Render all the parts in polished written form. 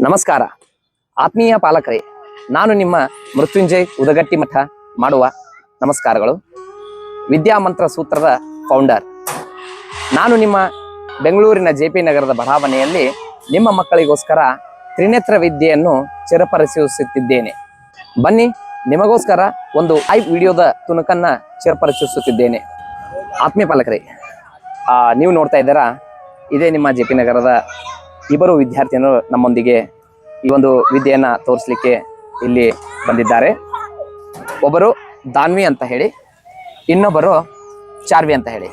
ನಮಸ್ಕಾರ ಆತ್ಮೀಯ ಪಾಲಕರೇ, ನಾನು ನಿಮ್ಮ ಮೃತ್ಯುಂಜಯ್ ಉದಗಟ್ಟಿ ಮಠ ಮಾಡುವ ನಮಸ್ಕಾರಗಳು. ವಿದ್ಯಾಮಂತ್ರ ಸೂತ್ರದ ಫೌಂಡರ್ ನಾನು. ನಿಮ್ಮ ಬೆಂಗಳೂರಿನ JP ನಗರದ ಬಡಾವಣೆಯಲ್ಲಿ ನಿಮ್ಮ ಮಕ್ಕಳಿಗೋಸ್ಕರ ತ್ರಿನೇತ್ರ ವಿದ್ಯೆಯನ್ನು ಚಿರಪರಿಚಿಸುತ್ತಿದ್ದೇನೆ. ಬನ್ನಿ, ನಿಮಗೋಸ್ಕರ ಒಂದು ಲೈವ್ ವಿಡಿಯೋದ ತುಣುಕನ್ನ ಚಿರಪರಿಚಿಸುತ್ತಿದ್ದೇನೆ. ಆತ್ಮೀಯ ಪಾಲಕರೇ, ನೀವು ನೋಡ್ತಾ ಇದ್ದೀರಾ, ಇದೇ ನಿಮ್ಮ JP ನಗರದ ಇಬ್ಬರು ವಿದ್ಯಾರ್ಥಿಗಳು ನಮ್ಮೊಂದಿಗೆ ಈ ಒಂದು ವಿದ್ಯೆಯನ್ನ ತೋರಿಸಲಿಕ್ಕೆ ಇಲ್ಲಿ ಬಂದಿದ್ದಾರೆ. ಒಬ್ಬರು ದಾನ್ವಿ ಅಂತ ಹೇಳಿ, ಇನ್ನೊಬ್ಬರು ಚಾರ್ವಿ ಅಂತ ಹೇಳಿ.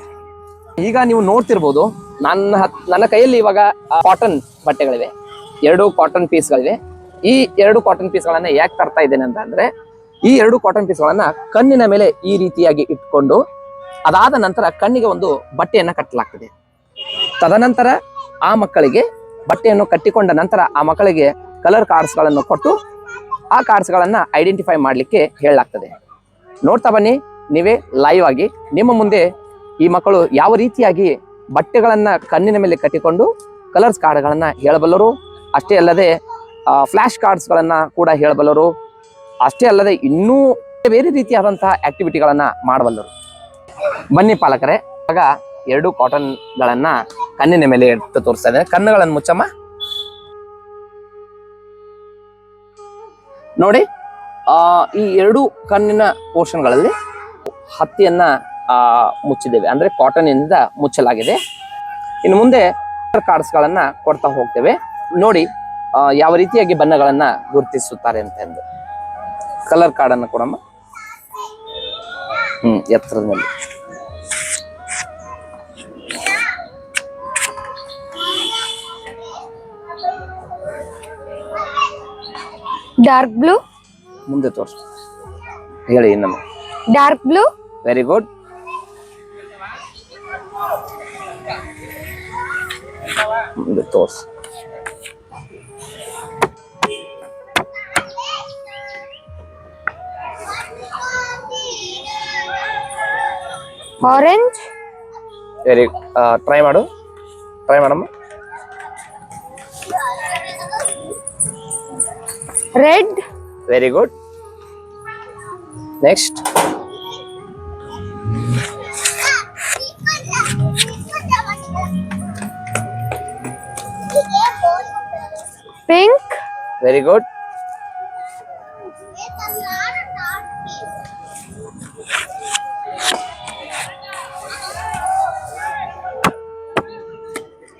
ಈಗ ನೀವು ನೋಡ್ತಿರ್ಬೋದು, ನನ್ನ ಕೈಯಲ್ಲಿ ಇವಾಗ ಕಾಟನ್ ಬಟ್ಟೆಗಳಿವೆ, 2 ಕಾಟನ್ ಪೀಸ್ಗಳಿವೆ. ಈ 2 ಕಾಟನ್ ಪೀಸ್ಗಳನ್ನ ಯಾಕೆ ತರ್ತಾ ಇದ್ದೇನೆ ಅಂತಂದ್ರೆ, ಈ 2 ಕಾಟನ್ ಪೀಸ್ಗಳನ್ನ ಕಣ್ಣಿನ ಮೇಲೆ ಈ ರೀತಿಯಾಗಿ ಇಟ್ಕೊಂಡು ಅದಾದ ನಂತರ ಕಣ್ಣಿಗೆ ಒಂದು ಬಟ್ಟೆಯನ್ನ ಕಟ್ಟಲಾಗ್ತದೆ. ತದನಂತರ ಆ ಮಕ್ಕಳಿಗೆ ಬಟ್ಟೆಯನ್ನು ಕಟ್ಟಿಕೊಂಡ ನಂತರ ಆ ಮಕ್ಕಳಿಗೆ ಕಲರ್ ಕಾರ್ಡ್ಸ್ಗಳನ್ನು ಕೊಟ್ಟು ಆ ಕಾರ್ಡ್ಸ್ಗಳನ್ನು ಐಡೆಂಟಿಫೈ ಮಾಡಲಿಕ್ಕೆ ಹೇಳಲಾಗ್ತದೆ. ನೋಡ್ತಾ ಬನ್ನಿ ನೀವೇ ಲೈವ್ ಆಗಿ. ನಿಮ್ಮ ಮುಂದೆ ಈ ಮಕ್ಕಳು ಯಾವ ರೀತಿಯಾಗಿ ಬಟ್ಟೆಗಳನ್ನ ಕಣ್ಣಿನ ಮೇಲೆ ಕಟ್ಟಿಕೊಂಡು ಕಲರ್ಸ್ ಕಾರ್ಡ್ಗಳನ್ನ ಹೇಳಬಲ್ಲರು, ಅಷ್ಟೇ ಅಲ್ಲದೆ ಫ್ಲಾಶ್ ಕಾರ್ಡ್ಸ್ಗಳನ್ನ ಕೂಡ ಹೇಳಬಲ್ಲರು, ಅಷ್ಟೇ ಅಲ್ಲದೆ ಇನ್ನೂ ಬೇರೆ ರೀತಿಯಾದಂತಹ ಆಕ್ಟಿವಿಟಿಗಳನ್ನ ಮಾಡಬಲ್ಲರು. ಬನ್ನಿ ಪಾಲಕರೇ, ಆಗ 2 ಕಾಟನ್ಗಳನ್ನ ಕಣ್ಣಿನ ಮೇಲೆ ಇಟ್ಟು ತೋರಿಸ್ತಾ ಇದ್ದೇನೆ. ಕಣ್ಣುಗಳನ್ನು ಮುಚ್ಚಮ್ಮ. ನೋಡಿ, ಈ 2 ಕಣ್ಣಿನ ಪೋರ್ಷನ್ಗಳಲ್ಲಿ ಹತ್ತಿಯನ್ನ ಮುಚ್ಚಿದ್ದೇವೆ, ಅಂದ್ರೆ ಕಾಟನ್ ಇಂದ ಮುಚ್ಚಲಾಗಿದೆ. ಇನ್ನು ಮುಂದೆ ಕಾರ್ಡ್ಸ್ಗಳನ್ನ ಕೊಡ್ತಾ ಹೋಗ್ತೇವೆ. ನೋಡಿ ಯಾವ ರೀತಿಯಾಗಿ ಬಣ್ಣಗಳನ್ನ ಗುರುತಿಸುತ್ತಾರೆ ಅಂತ ಎಂದು. ಕಲರ್ ಕಾರ್ಡ್ ಅನ್ನ ಕೊಡಮ್ಮ. ಎತ್ತರದ ಮೇಲೆ ಡಾರ್ಕ್ ಬ್ಲೂ. ಮುಂದೆ ತೋರಿಸು, ಹೇಳಿ ಇನ್ನೊಮ್ಮೆ. Dark blue. Very good. ಮುಂದೆ ತೋರಿಸು. ಆರೆಂಜ್. ವೆರಿ ಟ್ರೈ ಮಾಡಮ್ಮ. Red. Very good. Next. Pink. Very good.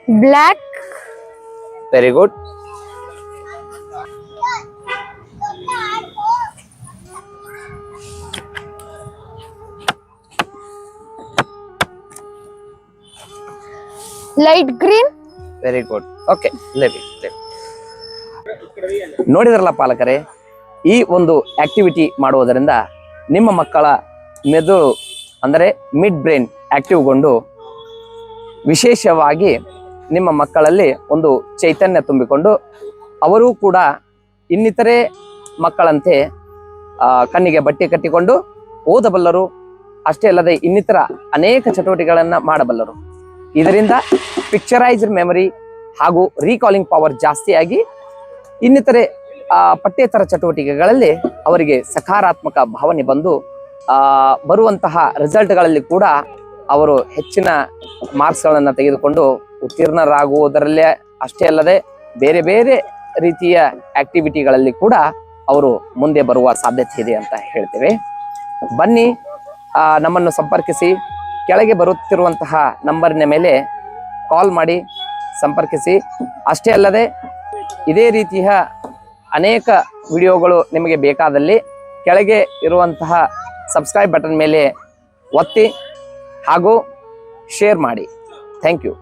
Black. Very good. Light green. Very good. Okay, ನೋಡಿದ್ರಲ್ಲ ಪಾಲಕರೇ, ಈ ಒಂದು ಆಕ್ಟಿವಿಟಿ ಮಾಡುವುದರಿಂದ ನಿಮ್ಮ ಮಕ್ಕಳ ಮೆದುಳು ಅಂದರೆ ಮಿಡ್ ಬ್ರೈನ್ ಆಕ್ಟಿವ್ಗೊಂಡು ವಿಶೇಷವಾಗಿ ನಿಮ್ಮ ಮಕ್ಕಳಲ್ಲಿ ಒಂದು ಚೈತನ್ಯ ತುಂಬಿಕೊಂಡು ಅವರು ಕೂಡ ಇನ್ನಿತರೆ ಮಕ್ಕಳಂತೆ ಕಣ್ಣಿಗೆ ಬಟ್ಟೆ ಕಟ್ಟಿಕೊಂಡು ಓದಬಲ್ಲರು, ಅಷ್ಟೇ ಅಲ್ಲದೆ ಇನ್ನಿತರ ಅನೇಕ ಚಟುವಟಿಕೆಗಳನ್ನು ಮಾಡಬಲ್ಲರು. ಇದರಿಂದ ಪಿಕ್ಚರೈಸ್ಡ್ ಮೆಮರಿ ಹಾಗೂ ರೀಕಾಲಿಂಗ್ ಪವರ್ ಜಾಸ್ತಿಯಾಗಿ ಇನ್ನಿತರೆ ಪಠ್ಯೇತರ ಚಟುವಟಿಕೆಗಳಲ್ಲಿ ಅವರಿಗೆ ಸಕಾರಾತ್ಮಕ ಭಾವನೆ ಬಂದು ಬರುವಂತಹ ರಿಸಲ್ಟ್ಗಳಲ್ಲಿ ಕೂಡ ಅವರು ಹೆಚ್ಚಿನ ಮಾರ್ಕ್ಸ್ಗಳನ್ನು ತೆಗೆದುಕೊಂಡು ಉತ್ತೀರ್ಣರಾಗುವುದರಲ್ಲೇ ಅಷ್ಟೇ ಅಲ್ಲದೆ ಬೇರೆ ಬೇರೆ ರೀತಿಯ ಆಕ್ಟಿವಿಟಿಗಳಲ್ಲಿ ಕೂಡ ಅವರು ಮುಂದೆ ಬರುವ ಸಾಧ್ಯತೆ ಇದೆ ಅಂತ ಹೇಳ್ತೇವೆ. ಬನ್ನಿ, ನಮ್ಮನ್ನು ಸಂಪರ್ಕಿಸಿ. ಕೆಳಗೆ ಬರುತ್ತಿರುವಂತಹ ನಂಬರಿನ ಮೇಲೆ ಕಾಲ್ ಮಾಡಿ ಸಂಪರ್ಕಿಸಿ. ಅಷ್ಟೇ ಅಲ್ಲದೆ ಇದೇ ರೀತಿಯ ಅನೇಕ ವಿಡಿಯೋಗಳು ನಿಮಗೆ ಬೇಕಾದಲ್ಲಿ ಕೆಳಗೆ ಇರುವಂತಹ ಸಬ್ಸ್ಕ್ರೈಬ್ ಬಟನ್ ಮೇಲೆ ಒತ್ತಿ ಹಾಗೂ ಶೇರ್ ಮಾಡಿ. Thank you.